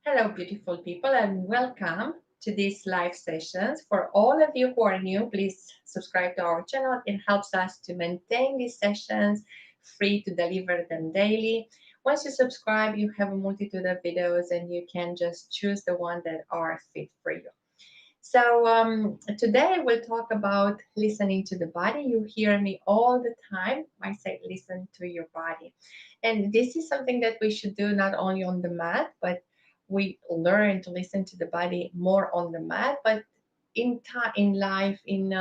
Hello, beautiful people, and welcome to these live sessions. For all of you who are new, please subscribe to our channel. It helps us to maintain these sessions, free to deliver them daily. Once you subscribe, you have a multitude of videos, and you can just choose the one that are fit for you. So today we'll talk about listening to the body. You hear me all the time. I say listen to your body. And this is something that we should do not only on the mat, but we learn to listen to the body more on the mat, but in time, in life, in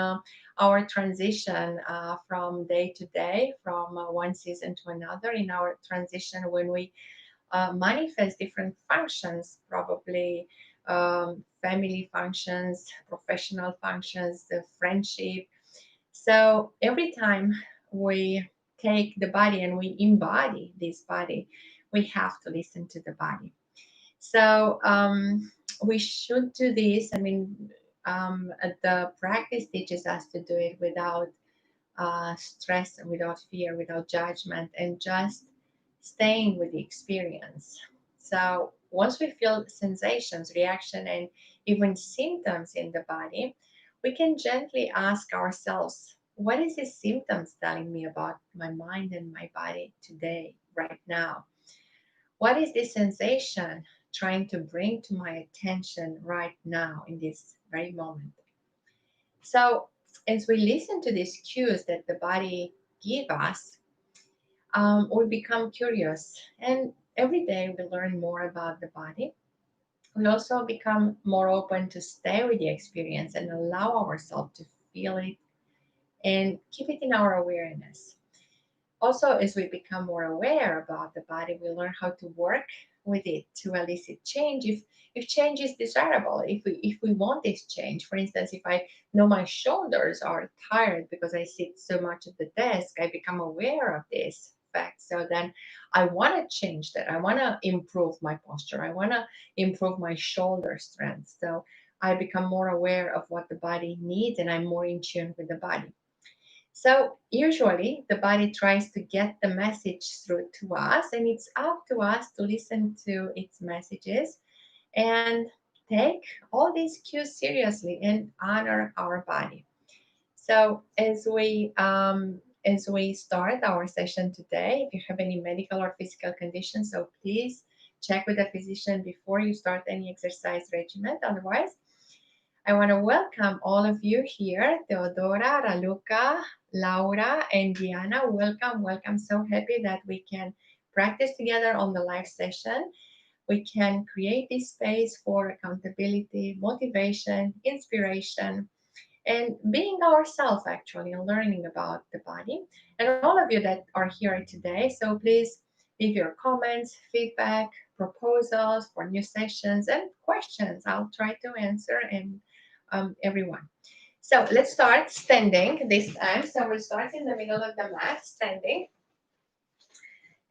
our transition from day to day, from one season to another, in our transition when we manifest different functions, probably family functions, professional functions, the friendship. So every time we take the body and we embody this body, we have to listen to the body. So we should do this. I mean, the practice teaches us to do it without stress, without fear, without judgment, and just staying with the experience. So once we feel sensations, reaction, and even symptoms in the body, we can gently ask ourselves, what is this symptoms telling me about my mind and my body today, right now? What is this sensation trying to bring to my attention right now in this very moment? So as we listen to these cues that the body give us, we become curious, and every day we learn more about the body. We also become more open to stay with the experience and allow ourselves to feel it and keep it in our awareness. Also, as we become more aware about the body, we learn how to work with it to elicit change. If change is desirable, if we want this change, for instance, if I know my shoulders are tired because I sit so much at the desk, I become aware of this fact. So then I want to change that. I want to improve my posture. I want to improve my shoulder strength. So I become more aware of what the body needs, and I'm more in tune with the body. So usually the body tries to get the message through to us, and it's up to us to listen to its messages and take all these cues seriously and honor our body. So as we start our session today, if you have any medical or physical conditions, so please check with a physician before you start any exercise regimen. Otherwise, I want to welcome all of you here, Teodora, Raluca, Laura, and Diana. Welcome, welcome. So happy that we can practice together on the live session. We can create this space for accountability, motivation, inspiration, and being ourselves actually, and learning about the body. And all of you that are here today, so please leave your comments, feedback, proposals for new sessions, and questions. I'll try to answer and everyone. So let's start standing this time. So we'll start in the middle of the mat, standing.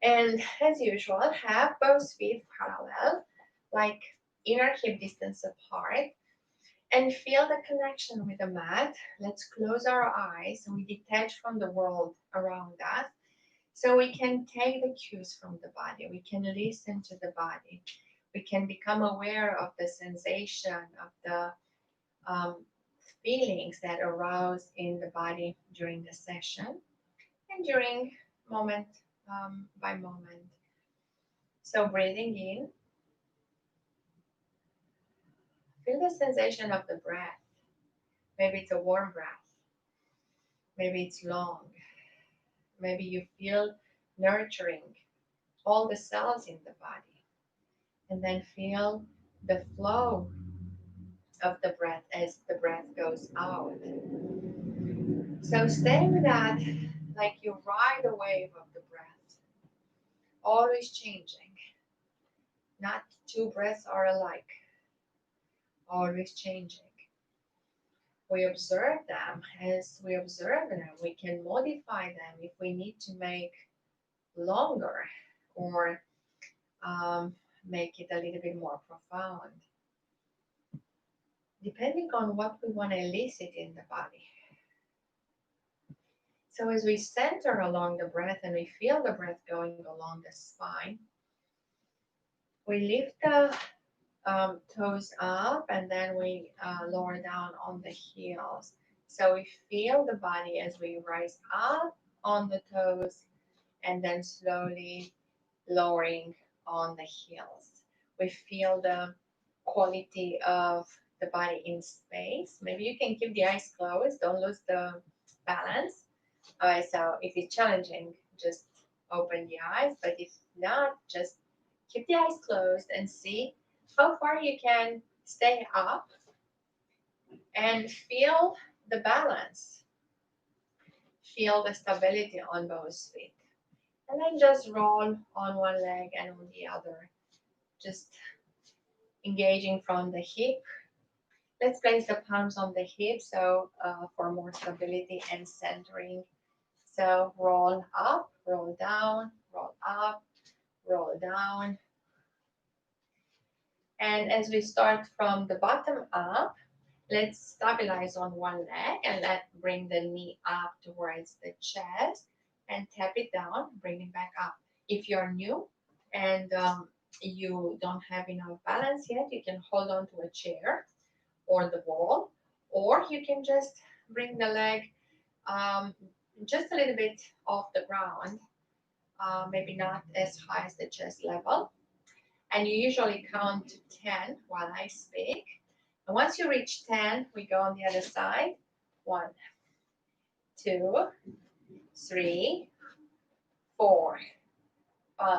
And as usual, have both feet parallel, like inner hip distance apart, and feel the connection with the mat. Let's close our eyes. We detach from the world around us so we can take the cues from the body. We can listen to the body. We can become aware of the sensation, of the um, feelings that arouse in the body during the session and during moment by moment. So breathing in, feel the sensation of the breath. Maybe it's a warm breath. Maybe it's long. Maybe you feel nurturing all the cells in the body. And then feel the flow of the breath as the breath goes out. So stay with that like you ride a wave of the breath, always changing. Not two breaths are alike, always changing. We observe them. As we observe them, we can modify them if we need to make longer or um, make it a little bit more profound, depending on what we want to elicit in the body. So as we center along the breath and we feel the breath going along the spine, we lift the Toes up, and then we lower down on the heels. So we feel the body as we rise up on the toes and then slowly lowering on the heels. We feel the quality of the body in space. Maybe you can keep the eyes closed, don't lose the balance. So if it's challenging, just open the eyes, but if not, just keep the eyes closed and see how far you can stay up and feel the balance. Feel the stability on both feet. And then just roll on one leg and on the other. Just engaging from the hip. Let's place the palms on the hip so for more stability and centering. So roll up, roll down, roll up, roll down. And as we start from the bottom up, let's stabilize on one leg and let bring the knee up towards the chest and tap it down, bring it back up. If you're new and you don't have enough balance yet, you can hold on to a chair or the wall, or you can just bring the leg um, just a little bit off the ground, maybe not as high as the chest level. And you usually count to 10 while I speak. And once you reach 10, we go on the other side. 1, 2, 3, 4, 5,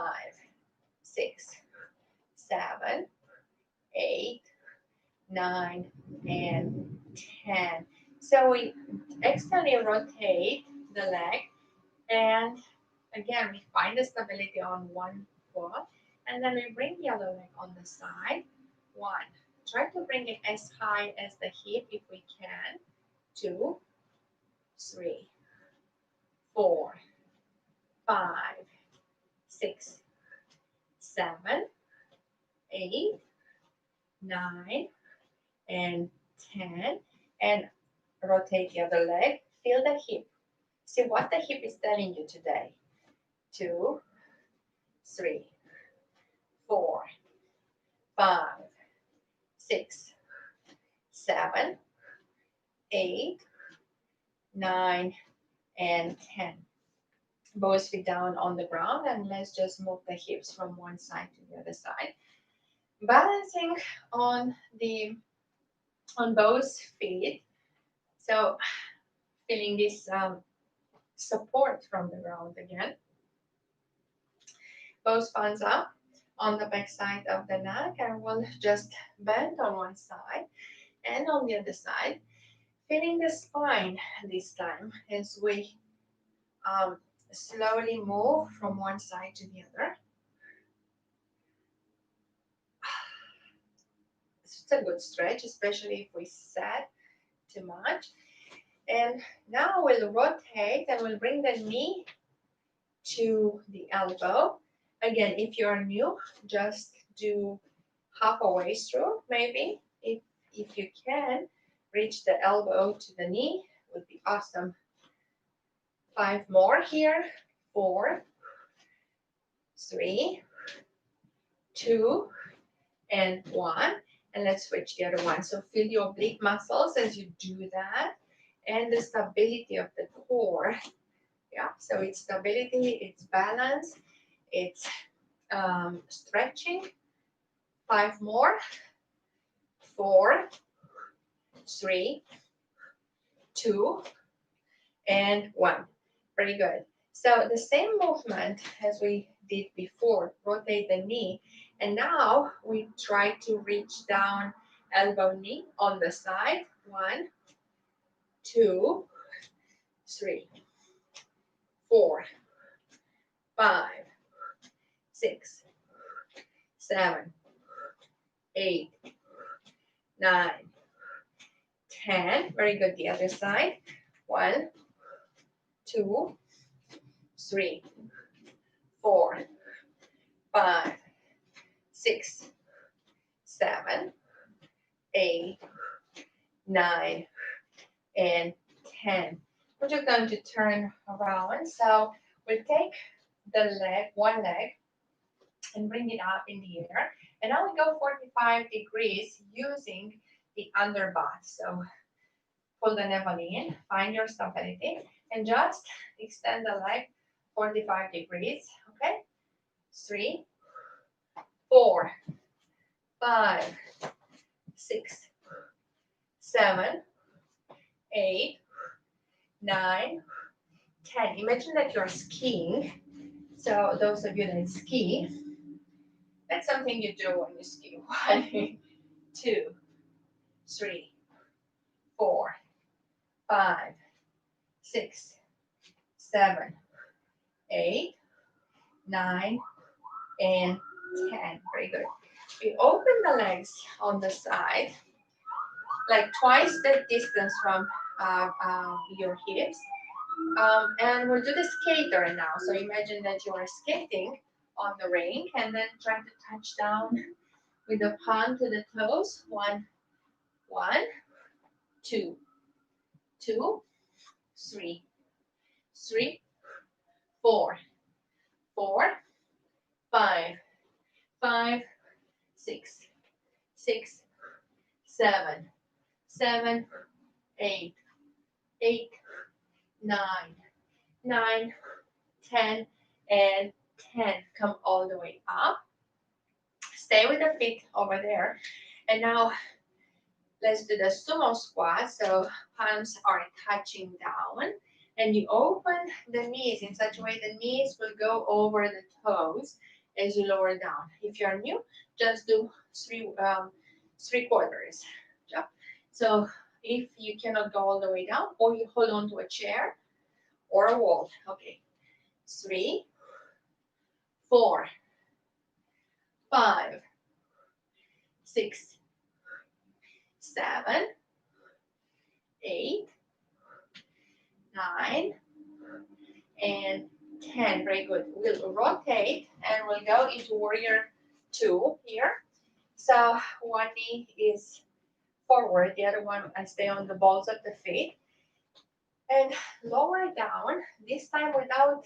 6, 7, 8, 9, and 10. So we externally rotate the leg, and again, we find the stability on one foot, and then we bring the other leg on the side. 1. Try to bring it as high as the hip if we can. 2, 3, 4, 5, 6, 7, 8, 9, and 10. And rotate the other leg. Feel the hip. See what the hip is telling you today. 2, 3, 4, 5, 6, 7, 8, 9, and 10. Both feet down on the ground, and let's just move the hips from one side to the other side. Balancing on the on both feet. So feeling this support from the ground again. Both palms up on the back side of the neck, and we'll just bend on one side and on the other side. Feeling the spine this time as we slowly move from one side to the other. It's a good stretch, especially if we sat too much. And now we'll rotate and we'll bring the knee to the elbow. Again, if you're new, just do half a way through, maybe. If you can, reach the elbow to the knee, would be awesome. 5 more here. 4, 3, 2, and 1. And let's switch the other one. So feel your oblique muscles as you do that, and the stability of the core. Yeah, so it's stability, it's balance, it's stretching. 5 more. 4, 3, 2, and 1. Very good. So the same movement as we did before, rotate the knee, and now we try to reach down, elbow knee on the side. 1, 2, 3, 4, 5, 6, 7, 8, 9, 10. Very good. The other side. 1, 2, 3, 4, 5, 6, 7, 8, 9, and 10. We're just going to turn around. So we'll take the leg, one leg, and bring it up in the air. And now we go 45 degrees using the under bath. So pull the navel in, find your stability, and just extend the leg 45 degrees. Okay? 3, 4, 5, 6, 7, 8, 9, 10. Imagine that you're skiing. So those of you that ski, that's something you do when you ski. 1, 2, 3, 4, 5, 6, 7, 8, 9, and 10. Very good. We open the legs on the side, like twice the distance from your hips. And we'll do the skater now. So imagine that you are skating on the rink and then try to touch down with the palm to the toes. 1, 1, 2, 2, 3, 3, 4, 4, 5, 5, 6, 6, 7, 7, 8, 8, 9, 9, 10, and 10. Come all the way up. Stay with the feet over there. And now let's do the sumo squat. So palms are touching down. And you open the knees in such a way the knees will go over the toes as you lower down. If you're new, just do three quarters. Yeah. So if you cannot go all the way down, or you hold on to a chair or a wall. Okay. 3, 4, 5, 6, 7, 8, 9, and 10. Very good. We'll rotate and we'll go into warrior 2 here. So one knee is forward, the other one I stay on the balls of the feet. And lower down, this time without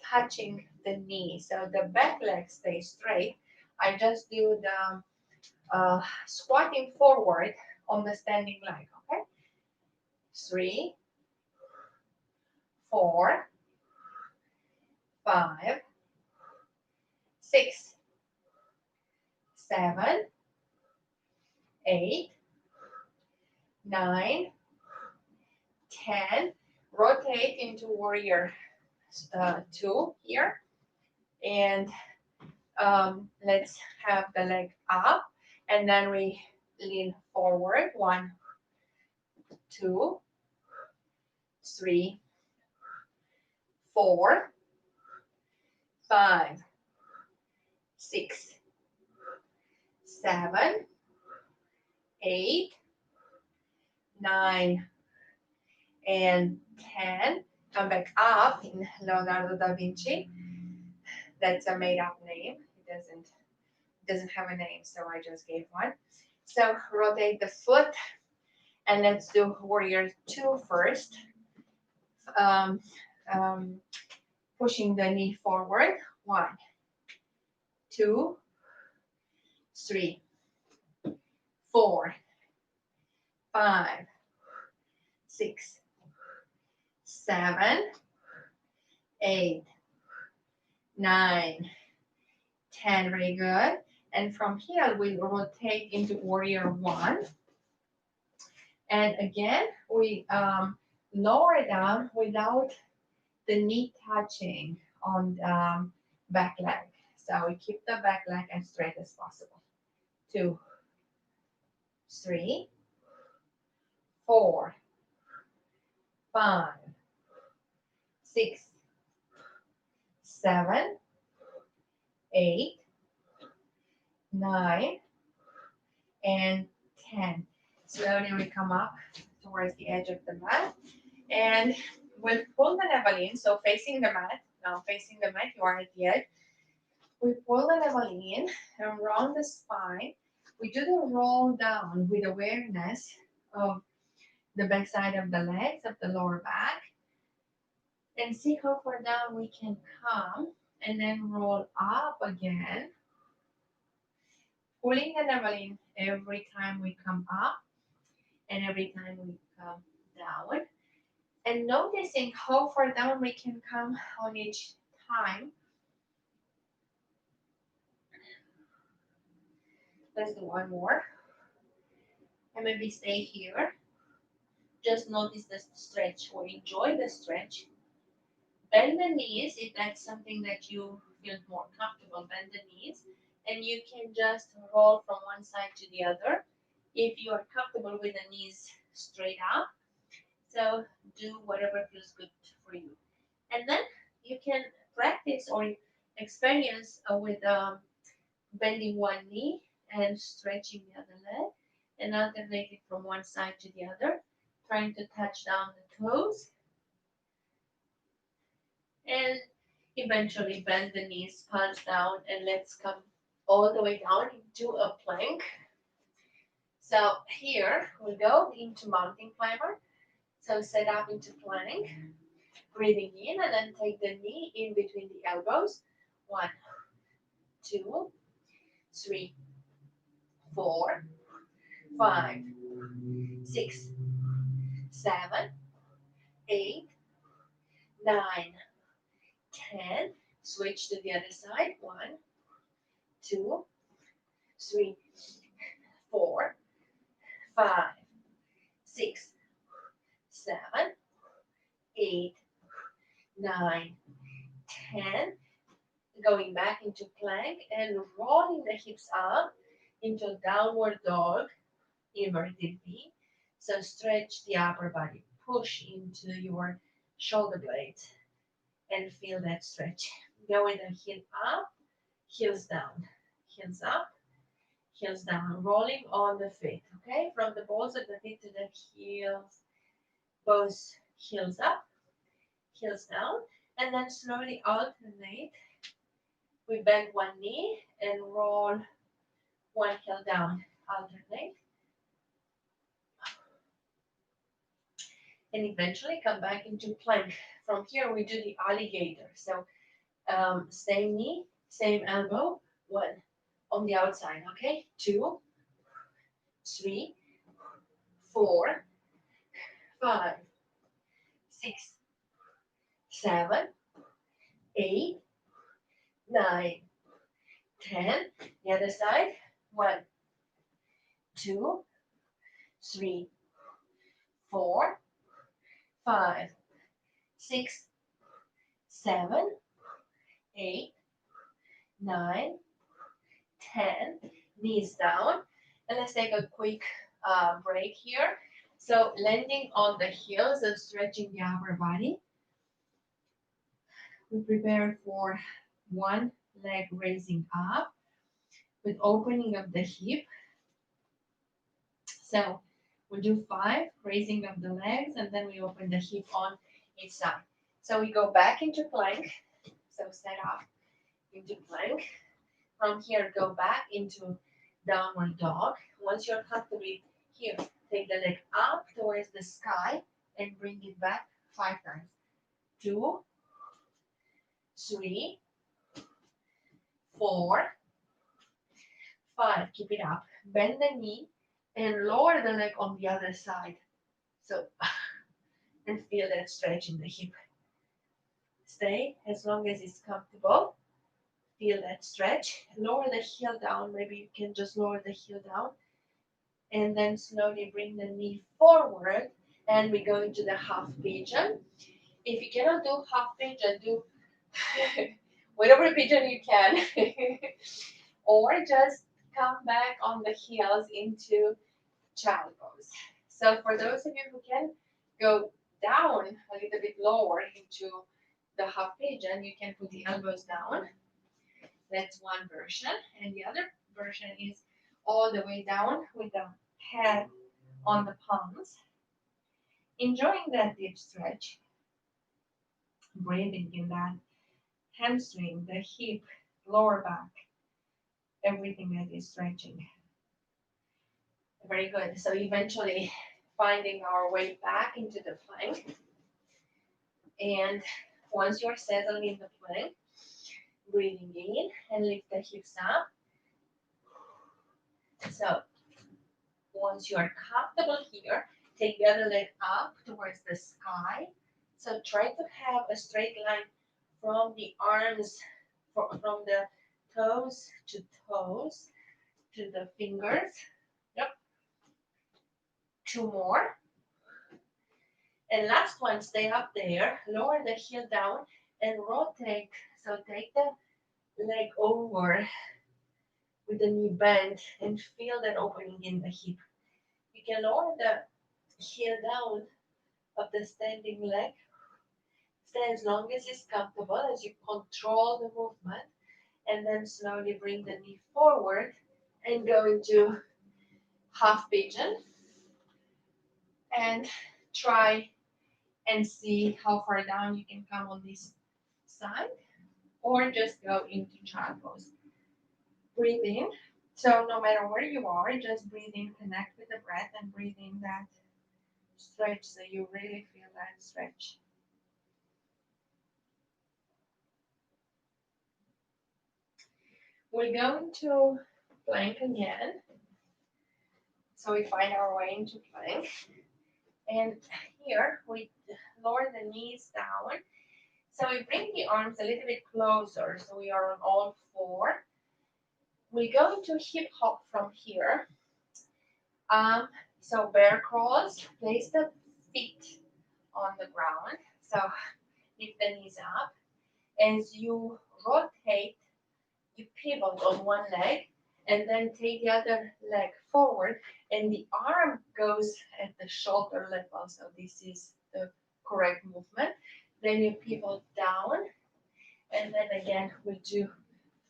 touching the knee. So the back leg stays straight. I just do the squatting forward on the standing leg. Okay? 3, 4, 5, 6, 7, 8, 9, 10. Rotate into warrior 2 here. And let's have the leg up. And then we lean forward. 1, 2, 3, 4, 5, 6, 7, 8, 9, and 10. Come back up in Leonardo da Vinci. That's a made-up name. It doesn't have a name, so I just gave one. So rotate the foot, and let's do warrior 2 first. Pushing the knee forward. 1, 2, 3, 4, 5, 6, 7, 8, 9, 10. Very good. And from here, we rotate into warrior 1. And again, we lower down without the knee touching on the back leg. So we keep the back leg as straight as possible. 2, 3, 4, 5, 6, 7, 8, 9, and 10. Slowly we come up towards the edge of the mat. And we'll pull the navel in, so facing the mat. Now facing the mat, you are at the edge. We pull the navel in and round the spine. We do the roll down with awareness of the back side of the legs, of the lower back. And see how far down we can come. And then roll up again. pulling the navel in every time we come up and every time we come down. And noticing how far down we can come on each time. Let's do one more. And maybe stay here. Just notice the stretch or enjoy the stretch. Bend the knees if that's something that you feel more comfortable. Bend the knees. And you can just roll from one side to the other if you are comfortable with the knees straight up. So do whatever feels good for you. And then you can practice or experience with bending one knee and stretching the other leg and alternating from one side to the other, trying to touch down the toes and eventually bend the knees, palms down, and let's come all the way down into a plank. So here we go into mountain climber. So set up into plank, breathing in and then take the knee in between the elbows. 1, 2, 3, 4, 5, 6, 7, 8, 9, 10. Switch to the other side. 1, 2, 3, 4, 5, 6, 7, 8, 9, 10. Going back into plank and rolling the hips up into downward dog, inverted V. So stretch the upper body, push into your shoulder blades and feel that stretch. Go with the heel up, heels down, heels up, heels down, rolling on the feet, okay? From the balls of the feet to the heels, both heels up, heels down, and then slowly alternate. We bend one knee and roll one heel down, alternate. And eventually come back into plank. From here we do the alligator. So same knee, same elbow, 1 on the outside, okay? 2, 3, 4, 5, 6, 7, 8, 9, 10. The other side, 1, 2, 3, 4, 5, 6, 7, 8, 9, 10. Knees down. And let's take a quick break here. So landing on the heels and stretching the upper body. We prepare for one leg raising up with opening of the hip. So we do 5, raising of the legs, and then we open the hip on each side. So we go back into plank. So set up into plank. From here, go back into downward dog. Once you're comfortable here, take the leg up towards the sky and bring it back 5 times. 2, 3, 4, 5. Keep it up. Bend the knee and lower the leg on the other side. So, and feel that stretch in the hip. Stay as long as it's comfortable. Feel that stretch. Lower the heel down. Maybe you can just lower the heel down. And then slowly bring the knee forward. And we go into the half pigeon. If you cannot do half pigeon, do whatever pigeon you can. Or just come back on the heels into child pose. So for those of you who can go down a little bit lower into the half pigeon, you can put the elbows down. That's one version. And the other version is all the way down with the head on the palms. Enjoying that deep stretch. Breathing in that hamstring, the hip, lower back, everything that is stretching. Very good. So eventually finding our way back into the plank. And once you're settled in the plank, breathing in and lift the hips up. So once you are comfortable here, take the other leg up towards the sky. So try to have a straight line from the arms, from the toes to the fingers. Yep. Two more. And last one, stay up there. Lower the heel down and rotate. So take the leg over with the knee bent and feel that opening in the hip. You can lower the heel down of the standing leg. Stay as long as it's comfortable as you control the movement, and then slowly bring the knee forward and go into half pigeon, and try and see how far down you can come on this side, or just go into child pose. Breathe in. So no matter where you are, just breathe in, connect with the breath, and breathe in that stretch so you really feel that stretch. We're going to plank again. So we find our way into plank. And here we lower the knees down. So we bring the arms a little bit closer. So we are on all four. We go into hip hop from here. So bear crawls, place the feet on the ground. So lift the knees up. As you rotate, you pivot on one leg and then take the other leg forward, and the arm goes at the shoulder level. So this is the correct movement. Then you pivot down, and then again we do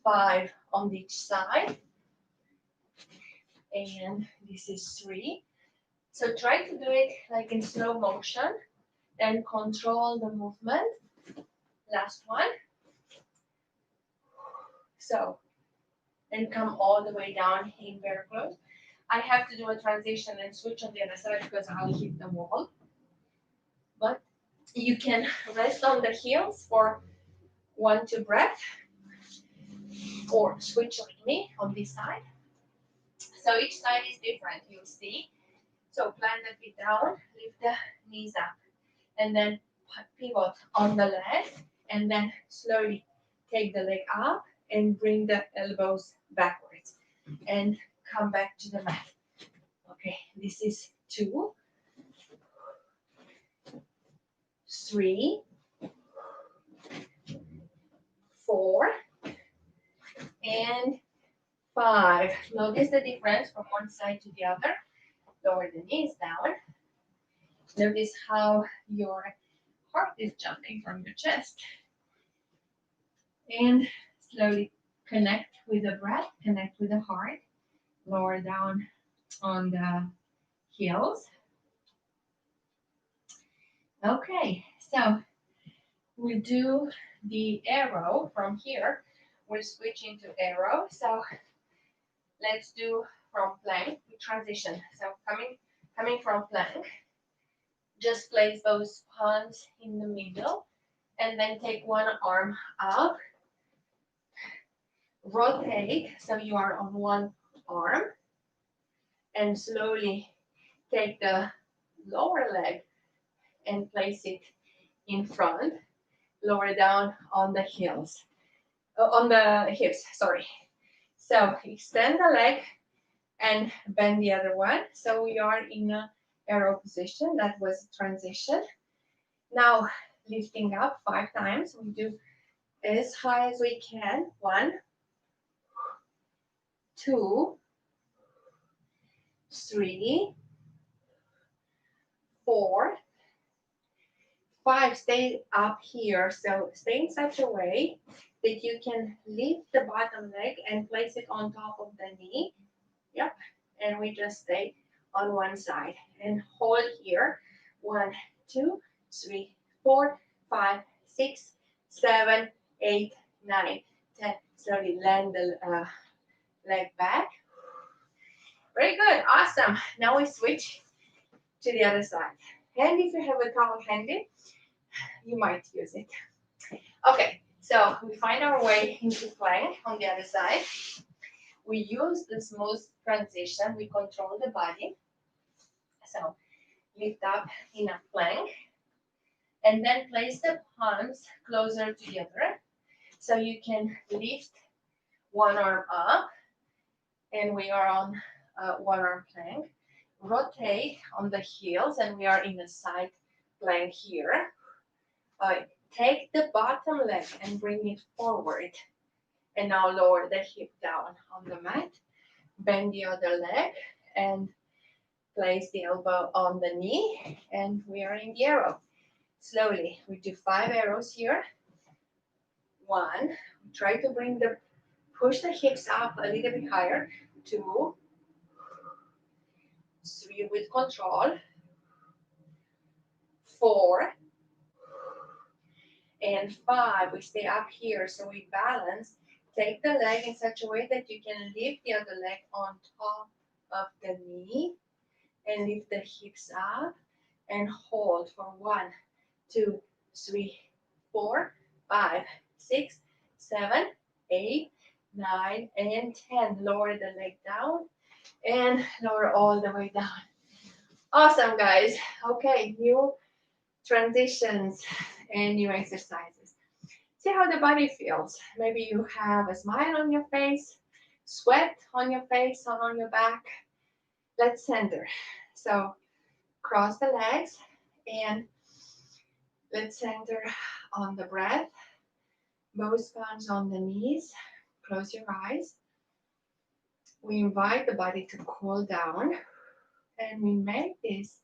5 on each side, and this is 3. So try to do it like in slow motion and control the movement. Last one. So then come all the way down in bear close. I have to do a transition and switch on the other side because I'll hit the wall. But you can rest on the heels for 1-2 breaths, or switch like me on this side. So each side is different, you'll see. So plant the feet down, lift the knees up, and then pivot on the leg, and then slowly take the leg up and bring the elbows backwards and come back to the mat. Okay, this is 2, 3, 4, and 5. Notice the difference from one side to the other. Lower the knees down. Notice how your heart is jumping from your chest. And slowly connect with the breath, connect with the heart. Lower down on the heels. Okay, so we do the arrow from here. We're switching to arrow. So let's do from plank, we transition. So coming from plank, just place those palms in the middle, and then take one arm up. Rotate so you are on one arm, and slowly take the lower leg and place it in front. Lower down on the heels, on the hips, sorry. So extend the leg and bend the other one. So we are in a arrow position. That was transition. Now lifting up 5 times. We do as high as we can. 1, 2, 3, 4, 5. Stay up here. So stay in such a way that you can lift the bottom leg and place it on top of the knee. Yep. And we just stay on one side and hold here. 1, 2, 3, 4, 5, 6, 7, 8, 9, 10. Slowly land the leg back. Very good. Awesome. Now we switch to the other side. And if you have a towel handy, you might use it. Okay, so we find our way into plank on the other side. We use the smooth transition. We control the body. So lift up in a plank and then place the palms closer together. So you can lift one arm up and we are on one arm plank. Rotate on the heels and we are in the side plank here. Uh, Take the bottom leg and bring it forward. And now lower the hip down on the mat. Bend the other leg and place the elbow on the knee. And we are in the arrow. Slowly, we do 5 arrows here. 1, try to push the hips up a little bit higher. 2, 3 with control. 4, and 5. We stay up here so we balance. Take the leg in such a way that you can lift the other leg on top of the knee and lift the hips up and hold for 1, 2, 3, 4, 5, 6, 7, 8, 9, and 10. Lower the leg down and lower all the way down. Awesome, guys. Okay, new transitions and new exercises. See how the body feels. Maybe you have a smile on your face, sweat on your face or on your back. Let's center. So cross the legs and let's center on the breath. Both palms on the knees. Close your eyes. We invite the body to cool down and we make this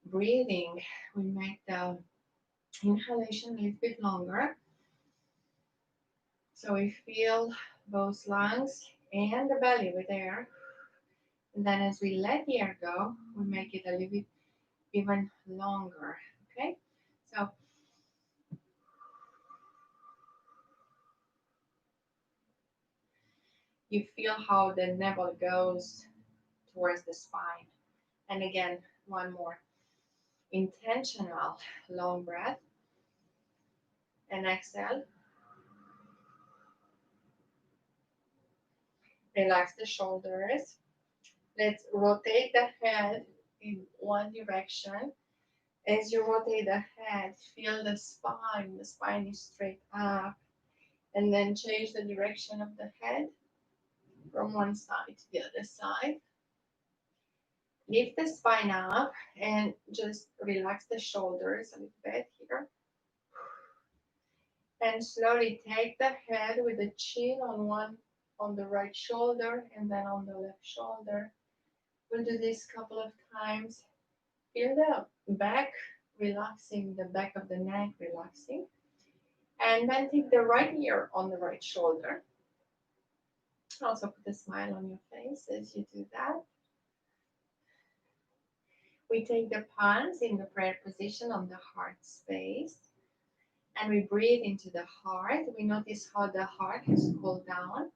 breathing. We make the inhalation a little bit longer. So we fill both lungs and the belly with air. And then as we let the air go, we make it a little bit even longer. Okay? So you feel how the navel goes towards the spine. And again, one more. Intentional long breath. And exhale. Relax the shoulders. Let's rotate the head in one direction. As you rotate the head, feel the spine. The spine is straight up. And then change the direction of the head from one side to the other side. Lift the spine up and just relax the shoulders a little bit here. And slowly take the head with the chin on the right shoulder and then on the left shoulder. We'll do this a couple of times. Feel the back relaxing, the back of the neck relaxing. And then take the right ear on the right shoulder. Also put a smile on your face as you do that. We take the palms in the prayer position on the heart space. And we breathe into the heart. We notice how the heart has cooled down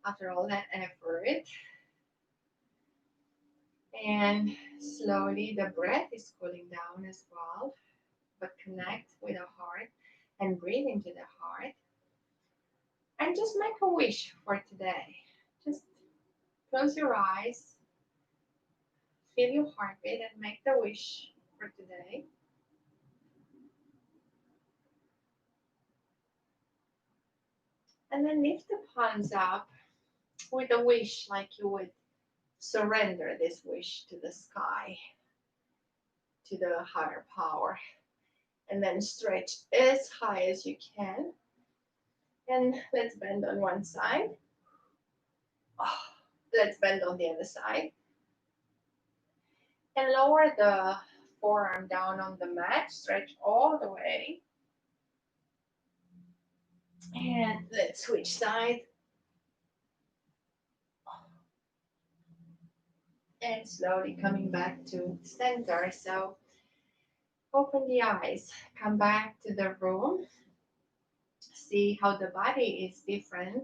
after all that effort. And slowly the breath is cooling down as well. But connect with the heart and breathe into the heart. And just make a wish for today. Just close your eyes, feel your heartbeat, and make the wish for today. And then lift the palms up with a wish, like you would surrender this wish to the sky, to the higher power. And then stretch as high as you can. And let's bend on one side. Oh, let's bend on the other side. And lower the forearm down on the mat. Stretch all the way. And let's switch side. And slowly coming back to center. So open the eyes. Come back to the room. See how the body is different.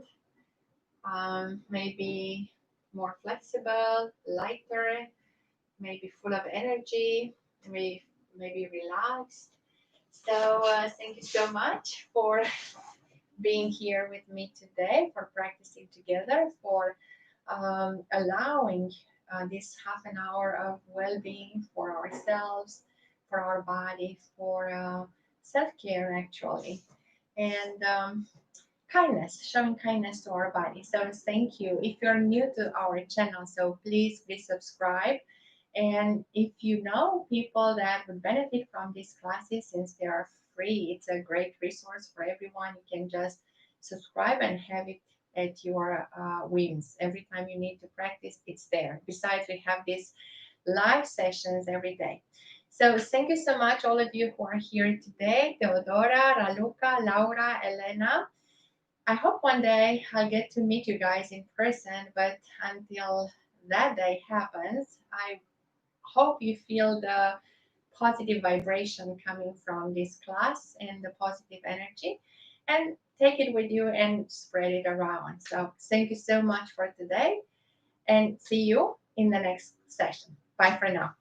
Maybe more flexible, lighter, maybe full of energy, maybe relaxed. So thank you so much for being here with me today, for practicing together, for allowing this half an hour of well-being for ourselves, for our body, for self-care actually, and kindness, showing kindness to our body. So thank you. If you're new to our channel, so please subscribe. And if you know people that would benefit from these classes, since they are free, it's a great resource for everyone. You can just subscribe and have it at your whims. Every time you need to practice, it's there. Besides, we have these live sessions every day. So thank you so much, all of you who are here today: Teodora, Raluca, Laura, Elena. I hope one day I'll get to meet you guys in person, but until that day happens, I hope you feel the positive vibration coming from this class and the positive energy, and take it with you and spread it around. So thank you so much for today, and see you in the next session. Bye for now.